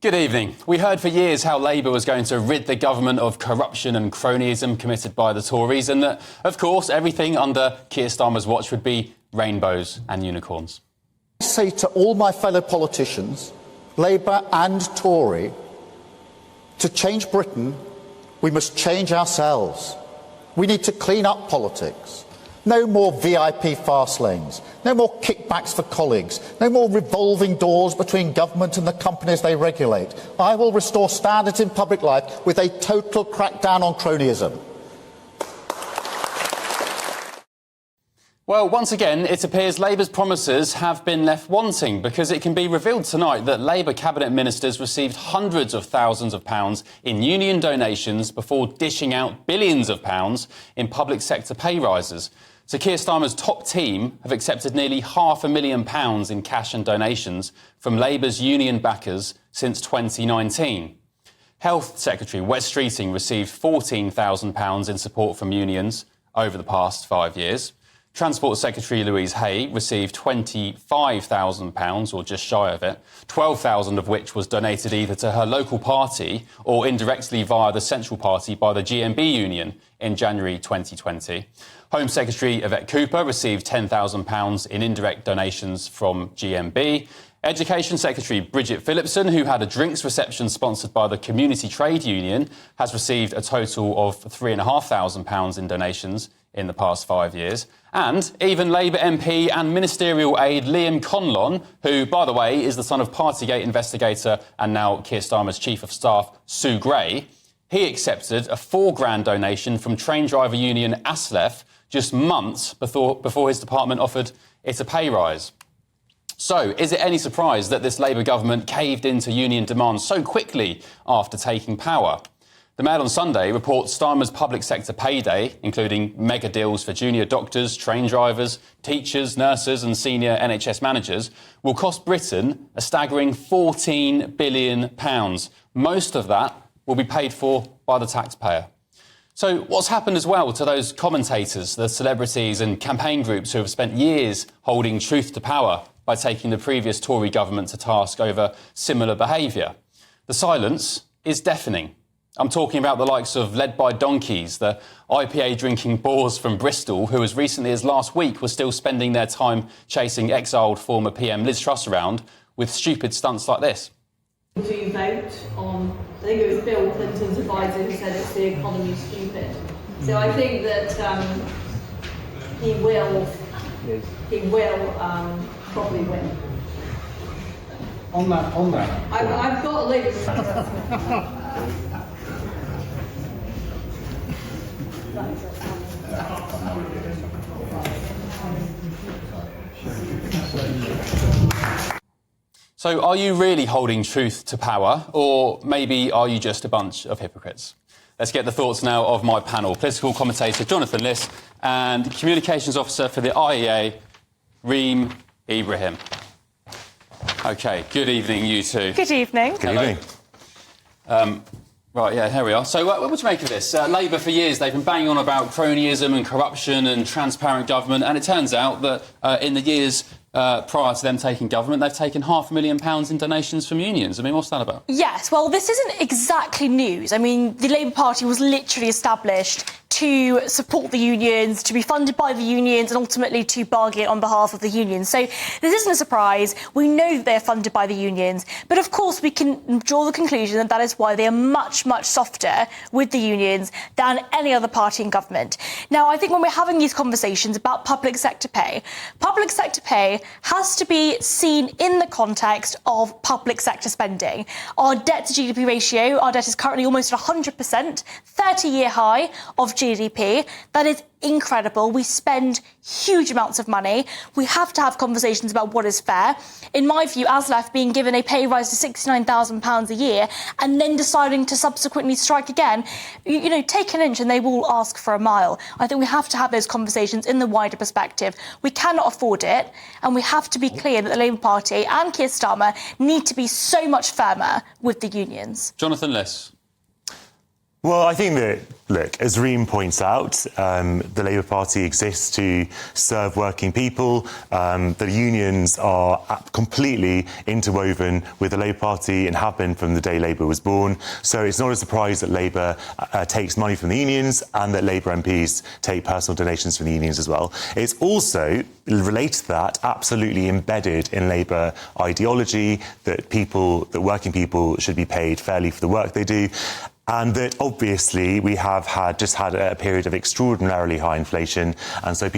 Good evening. We heard for years how Labour was going to rid the government of corruption and cronyism committed by the Tories, and that, of course, everything under Keir Starmer's watch would be rainbows and unicorns. I say to all my fellow politicians, Labour and Tory, to change Britain, we must change ourselves. We need to clean up politics. No more VIP fast lanes, no more kickbacks for colleagues, no more revolving doors between government and the companies they regulate. I will restore standards in public life with a total crackdown on cronyism. Well, once again, it appears Labour's promises have been left wanting, because it can be revealed tonight that Labour cabinet ministers received hundreds of thousands of pounds in union donations before dishing out billions of pounds in public sector pay rises. So Keir Starmer's top team have accepted nearly £500,000 in cash and donations from Labour's union backers since 2019. Health Secretary Wes Streeting received £14,000 in support from unions over the past 5 years. Transport Secretary Louise Hay received £25,000, or just shy of it, 12,000 of which was donated either to her local party or indirectly via the central party by the GMB union in January 2020. Home Secretary Yvette Cooper received £10,000 in indirect donations from GMB. Education Secretary Bridget Phillipson, who had a drinks reception sponsored by the Community Trade Union, has received a total of £3,500 in donations in the past 5 years. And even Labour MP and ministerial aide Liam Conlon, who, by the way, is the son of Partygate investigator and now Keir Starmer's Chief of Staff, Sue Gray, he accepted a £4,000 donation from train driver union ASLEF just months before his department offered it a pay rise. So, is it any surprise that this Labour government caved into union demands so quickly after taking power? The Mail on Sunday reports Starmer's public sector payday, including mega deals for junior doctors, train drivers, teachers, nurses and senior NHS managers, will cost Britain a staggering £14 billion. Most of that will be paid for by the taxpayer. So what's happened as well to those commentators, the celebrities and campaign groups who have spent years holding truth to power by taking the previous Tory government to task over similar behaviour? The silence is deafening. I'm talking about the likes of Led by Donkeys, the IPA-drinking bores from Bristol, who as recently as last week were still spending their time chasing exiled former PM Liz Truss around with stupid stunts like this. Do you vote on, I think it was Bill Clinton's advisor who said it's the economy stupid. So I think that he will probably win. On that. I've got a load of So are you really holding truth to power, or maybe are you just a bunch of hypocrites? Let's get the thoughts now of my panel. Political commentator Jonathan Liss and Communications Officer for the IEA, Reem Ibrahim. OK, good evening, you two. Good evening. Good evening. Right, yeah, here we are. So what do you make of this? Labour, for years, they've been banging on about cronyism and corruption and transparent government, and it turns out that in the years prior to them taking government, they've taken £500,000 in donations from unions. I mean, what's that about? Yes, well, this isn't exactly news. I mean, the Labour Party was literally established to support the unions, to be funded by the unions and ultimately to bargain on behalf of the unions. So this isn't a surprise. We know that they're funded by the unions. But of course, we can draw the conclusion that that is why they are much, much softer with the unions than any other party in government. Now, I think when we're having these conversations about public sector pay has to be seen in the context of public sector spending. Our debt to GDP ratio, our debt is currently almost at 100%, 30-year high of GDP. That is incredible. We spend huge amounts of money. We have to have conversations about what is fair. In my view, ASLEF being given a pay rise to £69,000 a year and then deciding to subsequently strike again, you know, take an inch and they will ask for a mile. I think we have to have those conversations in the wider perspective. We cannot afford it, and we have to be clear that the Labour Party and Keir Starmer need to be so much firmer with the unions. Jonathan Liss. Well, I think that, look, as Reem points out, the Labour Party exists to serve working people. The unions are completely interwoven with the Labour Party and have been from the day Labour was born. So it's not a surprise that Labour takes money from the unions and that Labour MPs take personal donations from the unions as well. It's also, related to that, absolutely embedded in Labour ideology that working people should be paid fairly for the work they do. And that obviously we have just had a period of extraordinarily high inflation, and so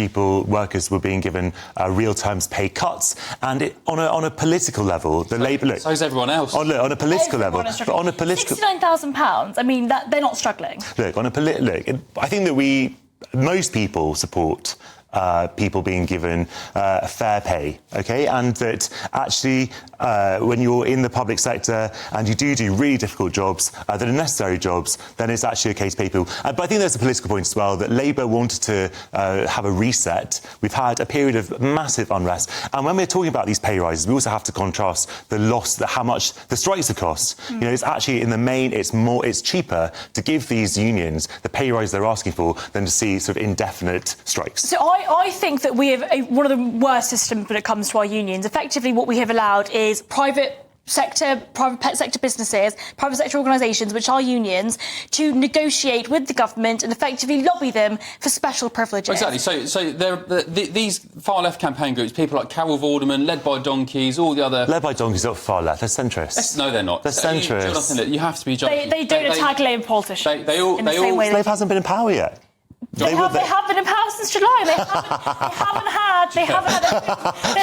workers were being given real terms pay cuts. And on a political level, the Labour so is everyone else. On a political level, but on a political £69,000. I mean, they're not struggling. Look, I think that most people support people being given fair pay, OK? And that actually, when you're in the public sector and you do really difficult jobs that are necessary jobs, then it's actually okay to pay people. But I think there's a political point as well, that Labour wanted to have a reset. We've had a period of massive unrest. And when we're talking about these pay rises, we also have to contrast how much the strikes have cost. You know, it's actually, in the main, it's cheaper to give these unions the pay rise they're asking for than to see sort of indefinite strikes. So I think that we have one of the worst systems when it comes to our unions. Effectively, what we have allowed is private pet sector businesses, private sector organisations, which are unions, to negotiate with the government and effectively lobby them for special privileges. Exactly. So these far-left campaign groups, people like Carol Vorderman, led by donkeys, all the other... Led by donkeys, not far-left, they're centrists. No, they're not. They're centrists. Jonathan, you have to be joking. They don't attack Labour politicians. Labour hasn't been in power yet. They have been in power since July. They haven't had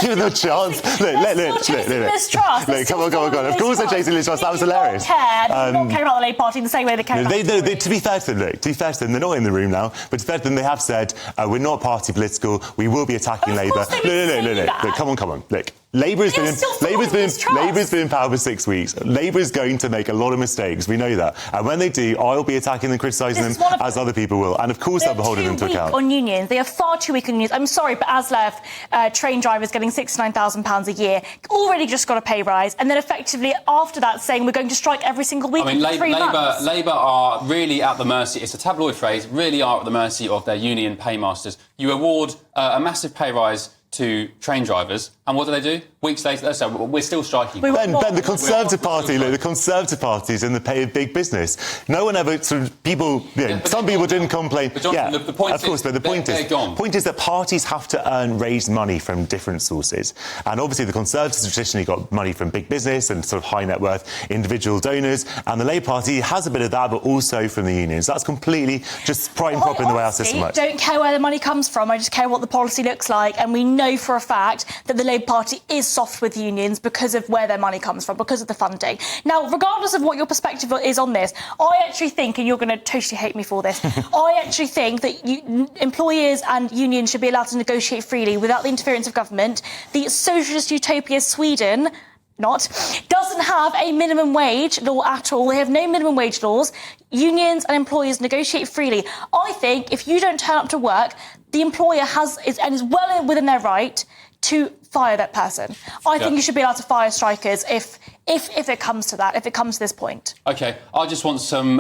Give them a chance. Look, come on. Of course they're chasing Liz Truss. That was hilarious. They do not care about the Labour Party in the same way they care about to be fair to them, they're not in the room now, but to be fair to them, they have said, we're not party political, we will be attacking Labour. Look, come on. Look. Labour's been in power for 6 weeks. Labour's going to make a lot of mistakes. We know that. And when they do, I'll be attacking them, criticising them, as other people will. And of course, they'll be holding them to account. On unions, they are far too weak on unions. I'm sorry, but ASLEF train drivers getting £69,000 a year already just got a pay rise, and then effectively after that saying we're going to strike every single week. I mean, Labour are really at the mercy. It's a tabloid phrase. Really are at the mercy of their union paymasters. You award a massive pay rise to train drivers, and what do? Weeks later, we're still striking. Ben, the Conservative Party, the Conservative Party's in the pay of big business. No one ever some people didn't complain. But Jonathan, the point is that parties have to raise money from different sources, and obviously the Conservatives traditionally got money from big business and sort of high net worth individual donors, and the Labour Party has a bit of that, but also from the unions. That's completely just pride and proper in the way our system works. I don't care where the money comes from. I just care what the policy looks like, and we know for a fact that the Labour Party is soft with unions because of where their money comes from, because of the funding. Now, regardless of what your perspective is on this, I actually think, and you're going to totally hate me for this, I actually think that employers and unions should be allowed to negotiate freely without the interference of government. The socialist utopia Sweden doesn't have a minimum wage law at all. They have no minimum wage laws. Unions and employers negotiate freely. I think if you don't turn up to work, the employer is well within their right to fire that person. I think you should be allowed to fire strikers if it comes to that, if it comes to this point. OK, I just want some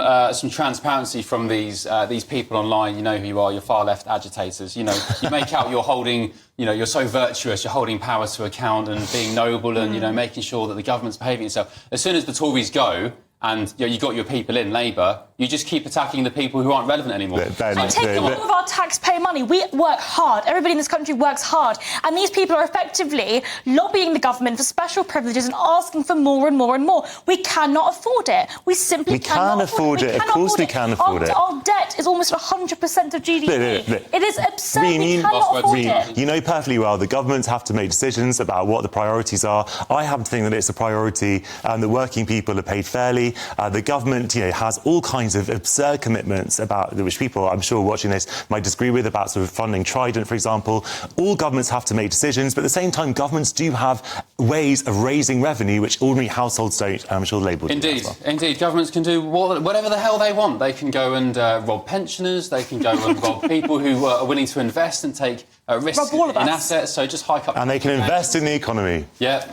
transparency from these people online. You know who you are, your far-left agitators. You know, you make out you're holding, you're so virtuous, you're holding power to account and being noble and, making sure that the government's behaving itself. As soon as the Tories go, and you got your people in Labour, you just keep attacking the people who aren't relevant anymore. And taking all of our taxpayer money. We work hard. Everybody in this country works hard. And these people are effectively lobbying the government for special privileges and asking for more and more and more. We cannot afford it. We simply cannot afford it. Of course we can afford it. Our debt is almost 100% of GDP. It is absurd. We cannot afford it. You know perfectly well the governments have to make decisions about what the priorities are. I happen to think that it's a priority that working people are paid fairly. The government, has all kinds of absurd commitments about which people, I'm sure, watching this might disagree with, about sort of funding Trident, for example. All governments have to make decisions, but at the same time, governments do have ways of raising revenue which ordinary households don't. And I'm sure Labour will do that as well. Indeed, governments can do whatever the hell they want. They can go and rob pensioners. They can go and rob people who are willing to invest and take risks in assets. So just hike up. And they can invest in the economy. Yeah.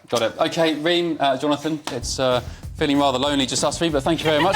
Got it. OK, Reem, Jonathan, it's feeling rather lonely, just us three, but thank you very much.